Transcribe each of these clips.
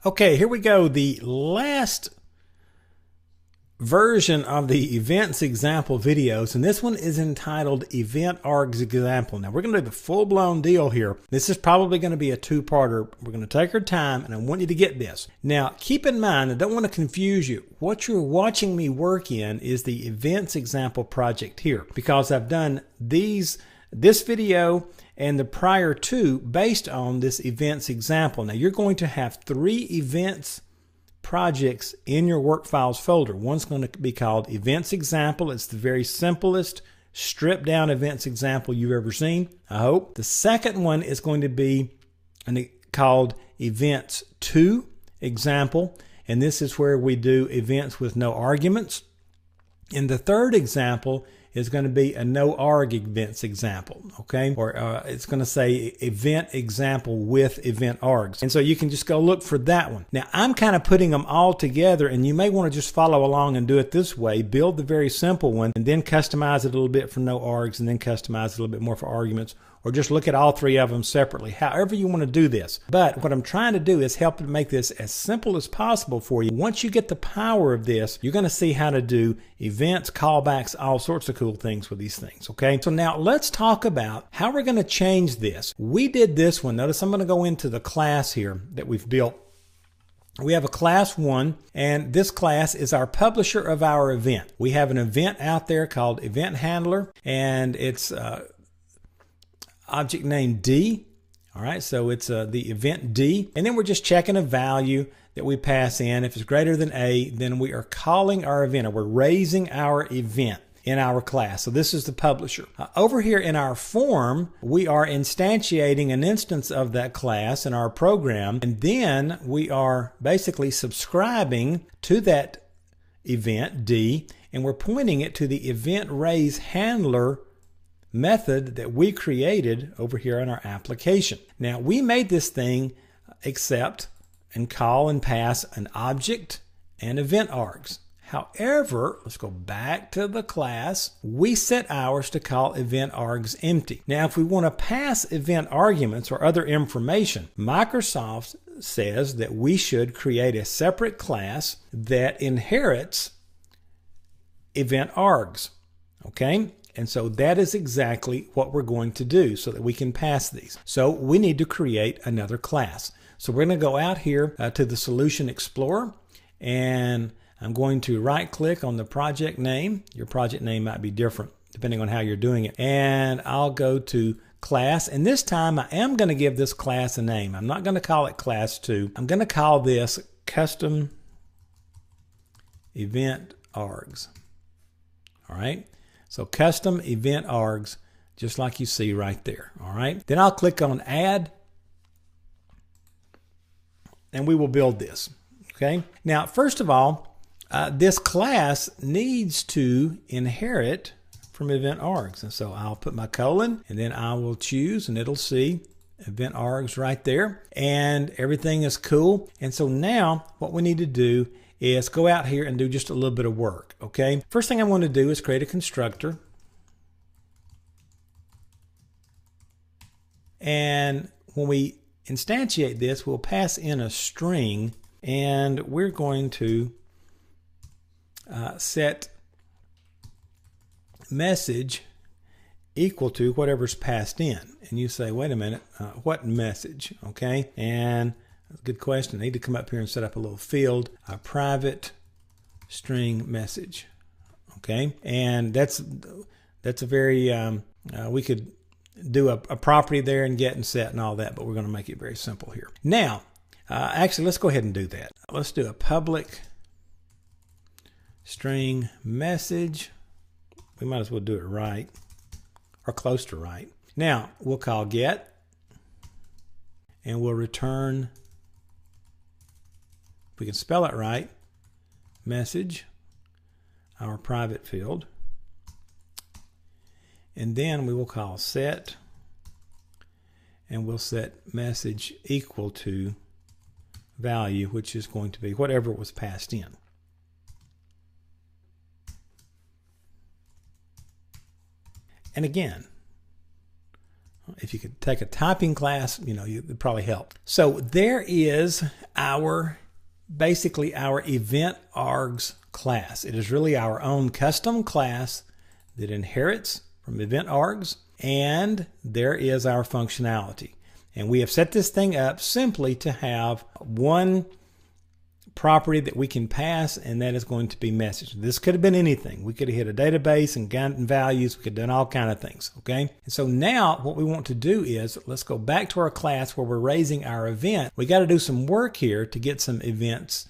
Okay, here we go. The last version of the events example videos, and this one is entitled EventArgs example. Now we're going to do the full-blown deal here. This is probably going to be a two-parter. We're going to take our time, and I want you to get this. Now keep in mind, I don't want to confuse you. What you're watching me work in is the events example project here, because I've done this video and the prior two based on this events example. Now you're going to have 3 events projects in your work files folder. One's going to be called events example. It's the very simplest stripped down events example you've ever seen, I hope. The second one is going to be called events 2 example, and this is where we do events with no arguments. And the third example is going to be a no arg events example, okay? Or it's going to say event example with EventArgs. And so you can just go look for that one. Now I'm kind of putting them all together, and you may want to just follow along and do it this way. Build the very simple one and then customize it a little bit for no args, and then customize it a little bit more for arguments, or just look at all 3 of them separately, however you want to do this. But what I'm trying to do is help to make this as simple as possible for you. Once you get the power of this, you're going to see how to do events, callbacks, all sorts of cool things with these things, okay? So now let's talk about how we're going to change this. We did this one. Notice I'm going to go into the class here that we've built. We have a class 1, and this class is our publisher of our event. We have an event out there called Event Handler, and it's object name D. All right, so it's the event D, and then we're just checking a value that we pass in. If it's greater than A, then we are calling our event, or we're raising our event in our class. So this is the publisher. Over here in our form, we are instantiating an instance of that class in our program, and then we are basically subscribing to that event D, and we're pointing it to the event raise handler method that we created over here in our application. Now we made this thing accept and call and pass an object and EventArgs. However, let's go back to the class. We set ours to call EventArgs empty. Now if we want to pass event arguments or other information, Microsoft says that we should create a separate class that inherits EventArgs. Okay? And so that is exactly what we're going to do so that we can pass these. So we need to create another class. So we're going to go out here to the Solution Explorer, and I'm going to right click on the project name. Your project name might be different depending on how you're doing it. And I'll go to class, and this time I am going to give this class a name. I'm not going to call it class 2. I'm going to call this custom EventArgs. All right. So custom EventArgs, just like you see right there. All right. Then I'll click on add, and we will build this. Okay. Now, first of all, this class needs to inherit from EventArgs. And so I'll put my colon, and then I will choose, and it'll see EventArgs right there. And everything is cool. And so now what we need to do is go out here and do just a little bit of work, okay? First thing I want to do is create a constructor. And when we instantiate this, we'll pass in a string, and we're going to set message equal to whatever's passed in. And you say, wait a minute, what message, okay? And that's a good question. I need to come up here and set up a little field, a private string message. Okay, and that's a very we could do a property there and get and set and all that, but we're going to make it very simple here. Now, actually, let's go ahead and do that. Let's do a public string message. We might as well do it right, or close to right. Now we'll call get, and we'll return, if we can spell it right, message, our private field. And then we will call set, and we'll set message equal to value, which is going to be whatever was passed in. And again, if you could take a typing class, it would probably help. So there is basically our EventArgs class. It is really our own custom class that inherits from EventArgs, and there is our functionality. And we have set this thing up simply to have one property that we can pass, and that is going to be message. This could have been anything. We could have hit a database and gotten values. We could have done all kinds of things, okay? And so now what we want to do is, let's go back to our class where we're raising our event. We got to do some work here to get some events,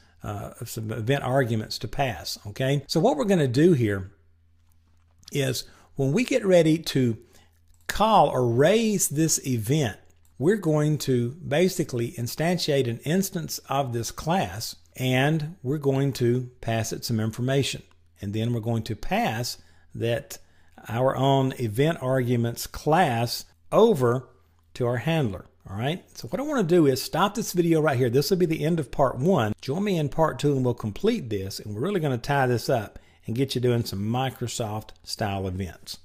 some event arguments to pass, okay? So what we're going to do here is when we get ready to call or raise this event, we're going to basically instantiate an instance of this class, and we're going to pass it some information. And then we're going to pass that our own event arguments class over to our handler. All right. So what I want to do is stop this video right here. This will be the end of part 1. Join me in part 2 and we'll complete this. And we're really going to tie this up and get you doing some Microsoft style events.